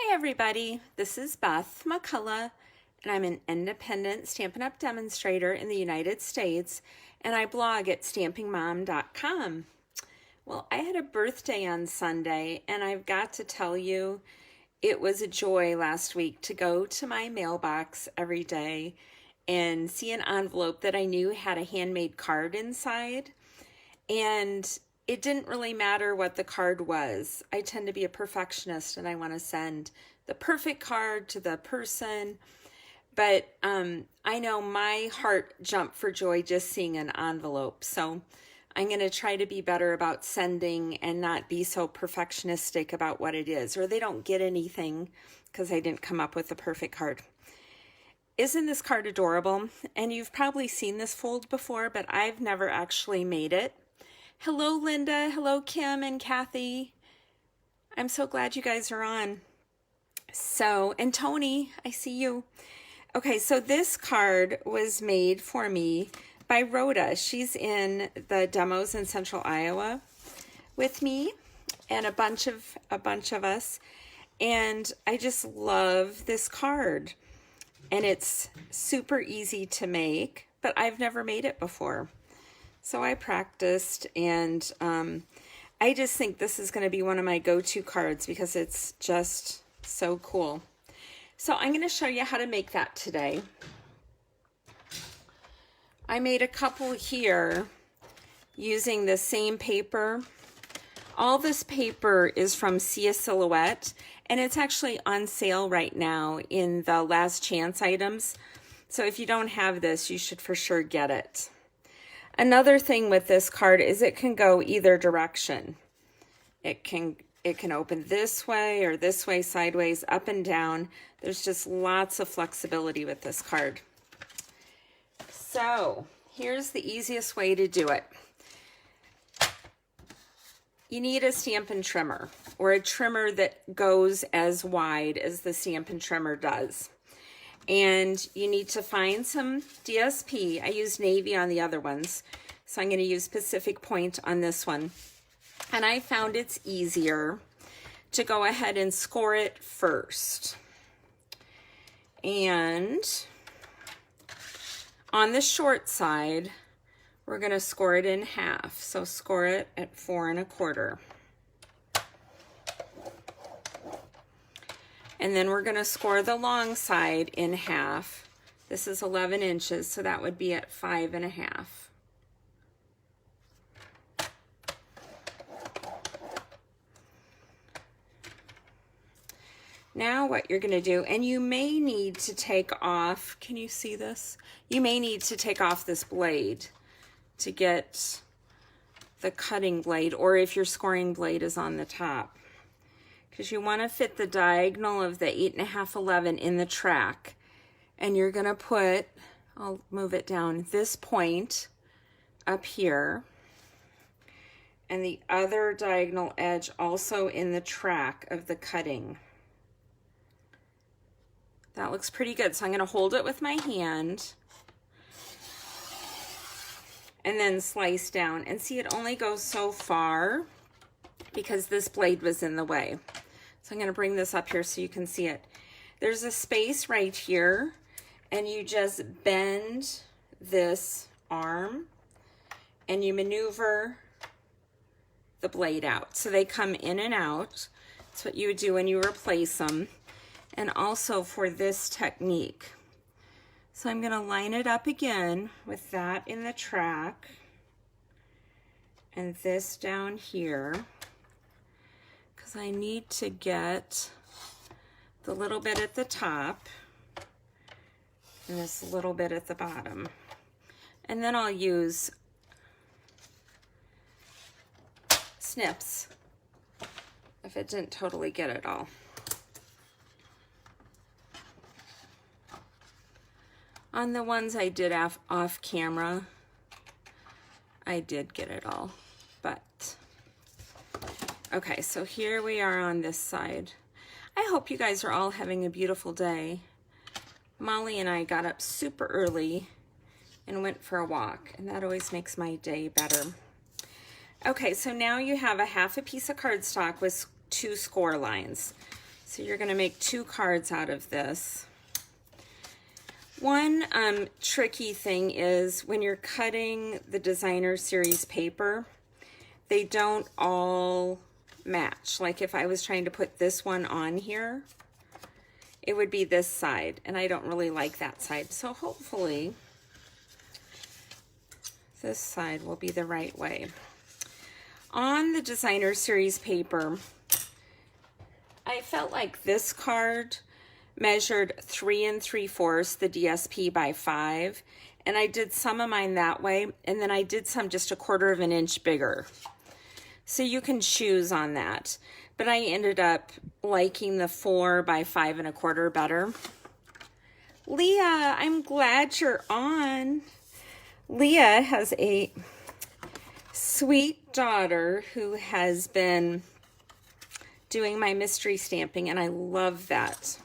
Hi everybody, this is Beth McCullough and I'm an independent Stampin' Up! Demonstrator in the United States and I blog at stampingmom.com. Well, I had a birthday on Sunday and I've got to tell you, it was a joy last week to go to my mailbox every day and see an envelope that I knew had a handmade card inside. And it didn't really matter what the card was. I tend to be a perfectionist and I want to send the perfect card to the person. But I know my heart jumped for joy just seeing an envelope. So I'm going to try to be better about sending and not be so perfectionistic about what it is. Or they don't get anything because I didn't come up with the perfect card. Isn't this card adorable? And you've probably seen this fold before, but I've never actually made it. Hello, Linda. Hello, Kim and Kathy. I'm so glad you guys are on. So, and Tony, I see you. Okay, so this card was made for me by Rhoda. She's in the demos in Central Iowa with me and a bunch of us. And I just love this card. And it's super easy to make, but I've never made it before. So I practiced and I just think this is going to be one of my go-to cards because it's just so cool. So I'm going to show you how to make that today. I made a couple here using the same paper. All this paper is from Sia Silhouette and it's actually on sale right now in the last chance items. So if you don't have this, you should for sure get it. Another thing with this card is it can go either direction. It can open this way or this way, sideways, up and down. There's just lots of flexibility with this card. So here's the easiest way to do it. You need a Stampin' trimmer or a trimmer that goes as wide as the Stampin' trimmer does. And you need to find some DSP. I used navy on the other ones, so I'm going to use Pacific Point on this one. And I found it's easier to go ahead and score it first. And on the short side, we're going to score it in half. So score it at 4 1/4. And then we're going to score the long side in half. This is 11 inches, so that would be at 5 1/2. Now what you're going to do, and you may need to take off, can you see this? You may need to take off this blade to get the cutting blade, or if your scoring blade is on the top. Because you want to fit the diagonal of the 8 1/2, 11 in the track. And you're going to put, I'll move it down, this point up here. And the other diagonal edge also in the track of the cutting. That looks pretty good. So I'm going to hold it with my hand. And then slice down. And see, it only goes so far because this blade was in the way. So I'm going to bring this up here so you can see it. There's a space right here, and you just bend this arm and you maneuver the blade out. So they come in and out. That's what you would do when you replace them. And also for this technique. So I'm going to line it up again with that in the track and this down here. I need to get the little bit at the top and this little bit at the bottom. And then I'll use snips if it didn't totally get it all. On the ones I did off camera, I did get it all, but okay, so here we are on this side. I hope you guys are all having a beautiful day. Molly and I got up super early and went for a walk, and that always makes my day better. Okay, so now you have a half a piece of cardstock with 2 score lines. So you're going to make 2 cards out of this. One tricky thing is when you're cutting the designer series paper, they don't all match. Like if I was trying to put this one on here, it would be this side, and I don't really like that side. So hopefully this side will be the right way. On the designer series paper, I felt like this card measured 3 3/4, the DSP by 5, and I did some of mine that way, and then I did some just 1/4 of an inch bigger. So you can choose on that, but I ended up liking the 4 by 5 1/4 better. Leah, I'm glad you're on. Leah has a sweet daughter who has been doing my mystery stamping, and I love that.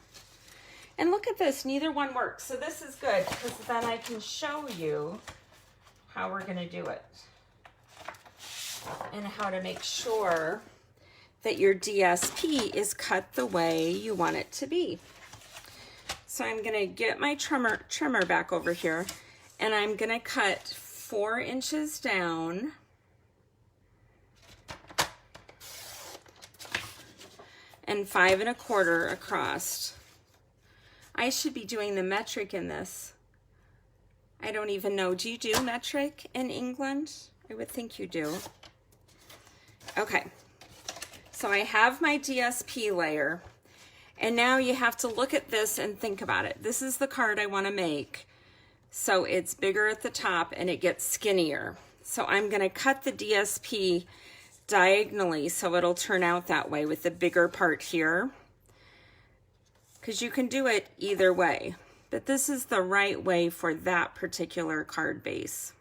And look at this, neither one works. So this is good because then I can show you how we're going to do it and how to make sure that your DSP is cut the way you want it to be. So I'm going to get my trimmer back over here, and I'm going to cut 4 inches down and 5 1/4 across. I should be doing the metric in this. I don't even know. Do you do metric in England? I would think you do. Okay. So I have my DSP layer. And now you have to look at this and think about it. This is the card I want to make. So it's bigger at the top and it gets skinnier. So I'm going to cut the DSP diagonally so it'll turn out that way with the bigger part here. Because you can do it either way, but this is the right way for that particular card base.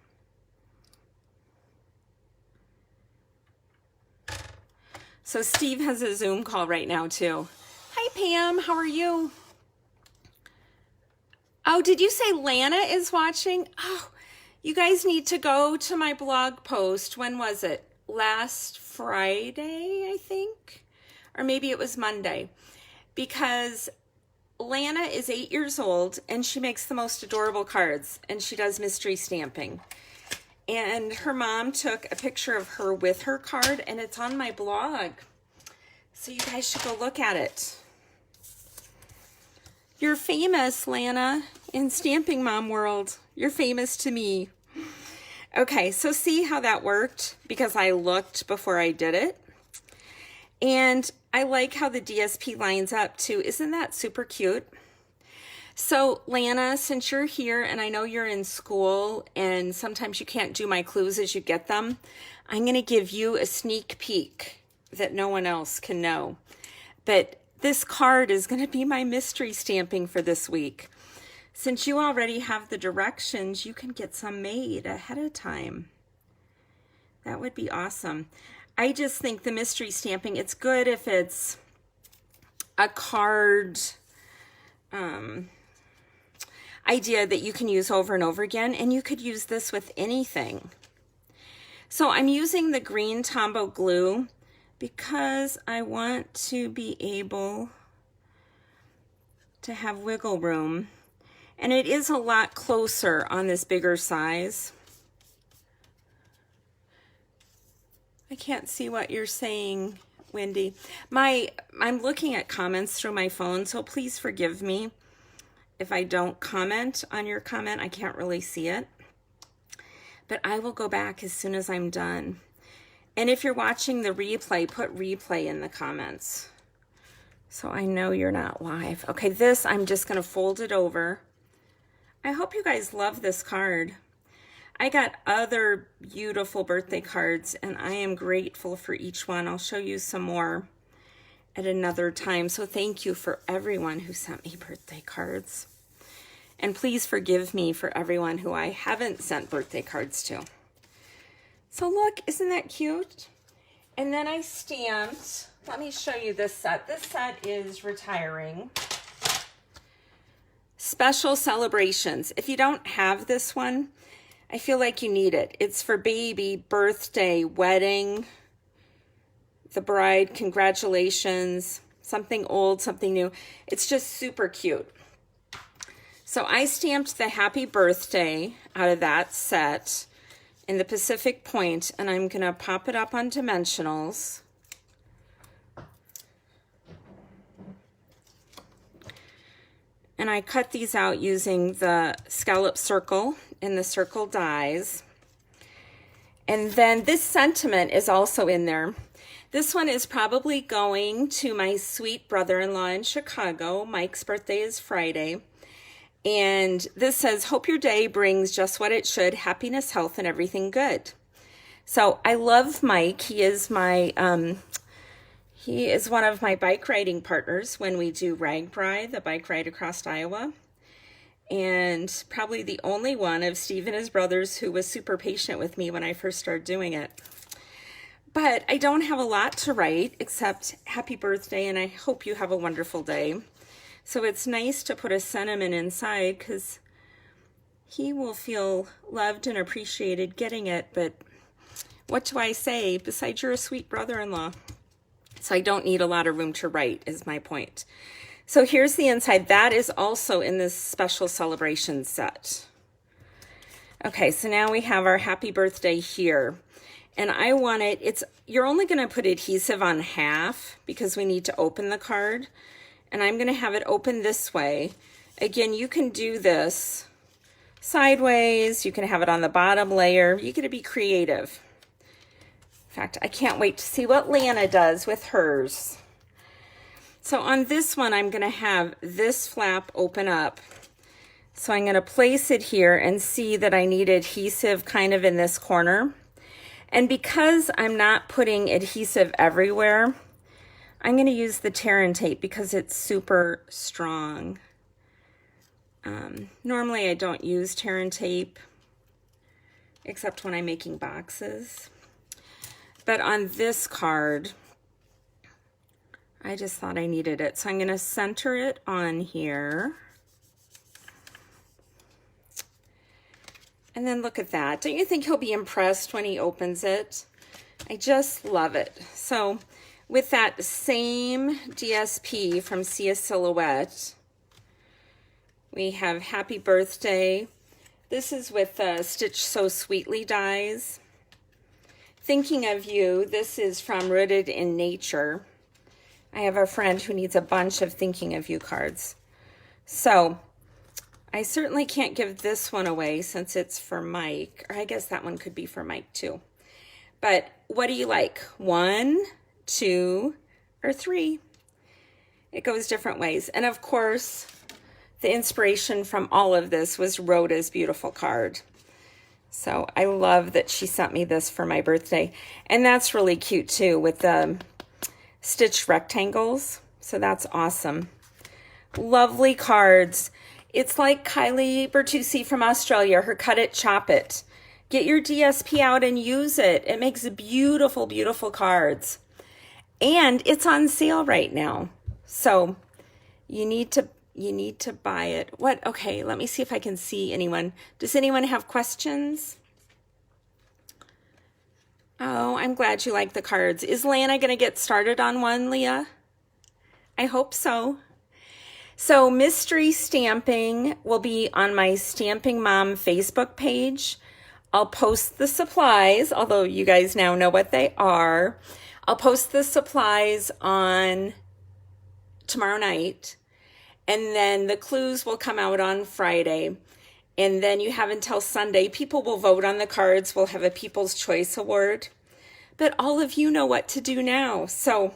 So Steve has a Zoom call right now too. Hi Pam, how are you? Oh, did you say Lana is watching? Oh, you guys need to go to my blog post. When was it? Last Friday, I think? Or maybe it was Monday. Because Lana is 8 years old and she makes the most adorable cards and she does mystery stamping. And her mom took a picture of her with her card and it's on my blog. So you guys should go look at it. You're famous, Lana, in Stamping Mom world. You're famous to me. Okay, so see how that worked? Because I looked before I did it. And I like how the DSP lines up too. Isn't that super cute? So Lana, since you're here and I know you're in school and sometimes you can't do my clues as you get them, I'm going to give you a sneak peek that no one else can know. But this card is going to be my mystery stamping for this week. Since you already have the directions, you can get some made ahead of time. That would be awesome. I just think the mystery stamping, it's good if it's a card idea that you can use over and over again, and you could use this with anything. So I'm using the green Tombow glue because I want to be able to have wiggle room, and it is a lot closer on this bigger size. I can't see what you're saying, Wendy. I'm looking at comments through my phone, so please forgive me if I don't comment on your comment. I can't really see it. But I will go back as soon as I'm done. And if you're watching the replay, put replay in the comments so I know you're not live. Okay, this, I'm just going to fold it over. I hope you guys love this card. I got other beautiful birthday cards, and I am grateful for each one. I'll show you some more at another time. So thank you for everyone who sent me birthday cards. And please forgive me for everyone who I haven't sent birthday cards to. So look, isn't that cute? And then I stamped, let me show you this set. This set is retiring. Special celebrations. If you don't have this one, I feel like you need it. It's for baby, birthday, wedding, the bride, congratulations. something old, something new. It's just super cute. So I stamped the happy birthday out of that set in the Pacific Point, and I'm going to pop it up on dimensionals. And I cut these out using the scallop circle and the circle dies. And then this sentiment is also in there. This one is probably going to my sweet brother-in-law in Chicago. Mike's birthday is Friday. And this says, hope your day brings just what it should, happiness, health, and everything good. So I love Mike. He is one of my bike riding partners when we do RAGBRAI, the bike ride across Iowa. And probably the only one of Steve and his brothers who was super patient with me when I first started doing it. But I don't have a lot to write except happy birthday, and I hope you have a wonderful day. So it's nice to put a sentiment inside because he will feel loved and appreciated getting it. But what do I say besides you're a sweet brother-in-law? So I don't need a lot of room to write is my point. So here's the inside. That is also in this special celebration set. Okay, so now we have our happy birthday here. And I want it, you're only going to put adhesive on half because we need to open the card. And I'm going to have it open this way. Again, you can do this sideways. You can have it on the bottom layer. You get to be creative. In fact, I can't wait to see what Lana does with hers. So on this one, I'm going to have this flap open up. So I'm going to place it here and see that I need adhesive kind of in this corner. And because I'm not putting adhesive everywhere, I'm going to use the tear and tape because it's super strong. Normally I don't use tear and tape except when I'm making boxes. But on this card, I just thought I needed it. So I'm going to center it on here. And then look at that. Don't you think he'll be impressed when he opens it? I just love it. So with that same DSP from See a Silhouette, we have Happy Birthday. This is with Stitch So Sweetly dies. Thinking of You, this is from Rooted in Nature. I have a friend who needs a bunch of Thinking of You cards. So I certainly can't give this one away since it's for Mike. Or I guess that one could be for Mike too. But what do you like? 1, 2, or 3? It goes different ways. And of course, the inspiration from all of this was Rhoda's beautiful card. So I love that she sent me this for my birthday. And that's really cute too with the stitched rectangles. So that's awesome. Lovely cards. It's like Kylie Bertuzzi from Australia, her Cut It, Chop It. Get your DSP out and use it. It makes beautiful, beautiful cards. And it's on sale right now. So you need to buy it. What? Okay, let me see if I can see anyone. Does anyone have questions? Oh, I'm glad you like the cards. Is Lana going to get started on one, Leah? I hope so. So mystery stamping will be on my Stamping Mom Facebook page. I'll post the supplies, although you guys now know what they are. I'll post the supplies on tomorrow night. And then the clues will come out on Friday. And then you have until Sunday. People will vote on the cards. We'll have a People's Choice Award. But all of you know what to do now. So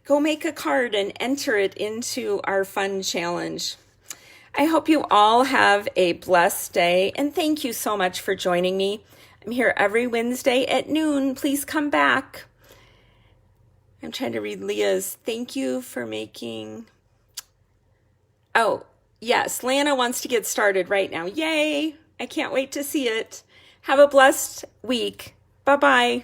go make a card and enter it into our fun challenge. I hope you all have a blessed day. And thank you so much for joining me. I'm here every Wednesday at noon. Please come back. I'm trying to read Leah's. Thank you for making... Oh, yes, Lana wants to get started right now. Yay! I can't wait to see it. Have a blessed week. Bye-bye.